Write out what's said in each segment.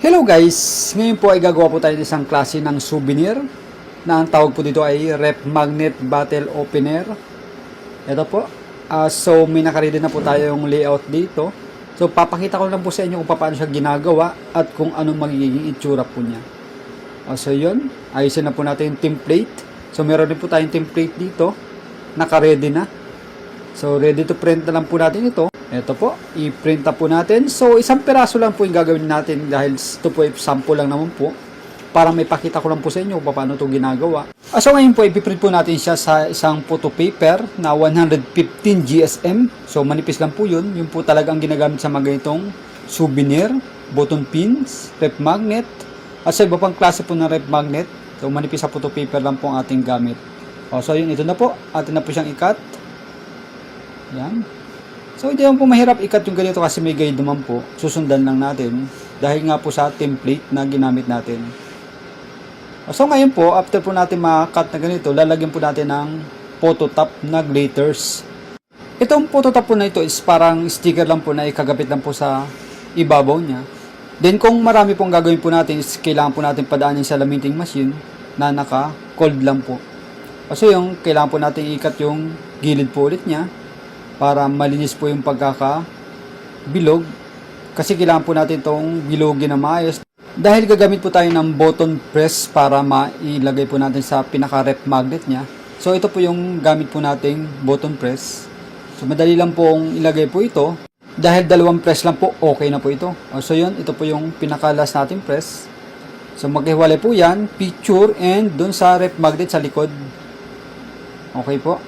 Hello guys! Ngayon po ay gagawa po tayo ng isang klase ng souvenir na ang tawag po dito ay Rep Magnet Bottle Opener. Ito po. So may nakaredy na po tayo yung layout dito. So papakita ko lang po sa inyo kung paano siya ginagawa at kung anong magiging itsura po niya. So yun, ayusin na po natin yung template. So meron din po tayong template dito. Nakaredy na. So ready to print na lang po natin ito. Ito po, i-print na po natin. So, isang piraso lang po yung gagawin natin dahil ito po ay sample lang naman po. Para may pakita ko lang po sa inyo kung paano ito ginagawa. So, ngayon po, ipiprint po natin siya sa isang photo paper na 115 GSM. So, manipis lang po yun. Yun po talagang ginagamit sa mga ganitong souvenir, button pins, rep magnet. At sa iba pang klase po ng rep magnet. So, manipis sa photo paper lang po ang ating gamit. So, yun, ito na po. Atin na po siyang ikat. Yan. So, hindi naman po mahirap ikat yung ganito kasi may guide naman po. Susundan lang natin dahil nga po sa template na ginamit natin. So, ngayon po, after po natin ma-cut na ganito, lalagyan po natin ng photo top na glitters. Itong photo top po na ito is parang sticker lang po na ikagapit lang po sa ibabaw niya. Then, kung marami pong gagawin po natin is kailangan po natin padaanin sa laminating machine na naka-cold lang po. So, yung kailangan po natin ikat yung gilid po ulit niya para malinis po yung pagkakabilog kasi kailangan po natin itong bilogin na maayos dahil gagamit po tayo ng button press para mailagay po natin sa pinaka-rep magnet nya. So ito po yung gamit po nating button press. So madali lang pong ilagay po ito dahil dalawang press lang po, okay na po ito. So yun, ito po yung pinaka-last nating press. So maghiwalay po yan, picture and dun sa rep magnet sa likod. Okay po.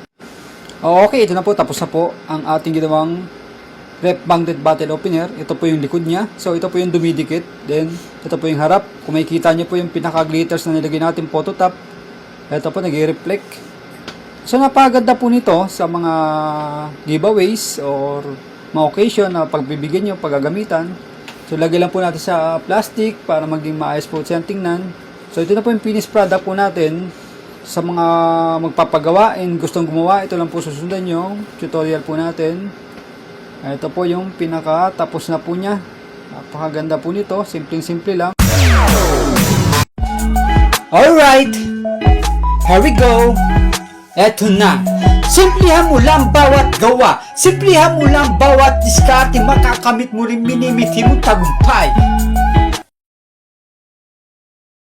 Okay, ito na po. Tapos na po ang ating ginawang rep magnet bottle opener. Ito po yung likod niya. So, ito po yung dumidikit. Then, ito po yung harap. Kung makikita nyo po yung pinaka-glitters na nilagay natin photo top. Ito po, nag-reflect. So, napaganda po nito sa mga giveaways or mga occasion na pagbibigyan nyo, paggagamitan. So, lagay lang po natin sa plastic para maging maayos po siyang tingnan. So, ito na po yung finished product po natin. Sa mga magpapagawa and gustong gumawa, ito lang po susundan yung tutorial po natin. Ito po yung pinaka tapos na po niya. Napakaganda po nito, simpleng-simple lang. Alright, here we go. Eto na. Simplihan mo lang bawat gawa. Simplihan mo lang bawat diskarte. Makakamit mo rin minimiti mo tagumpay.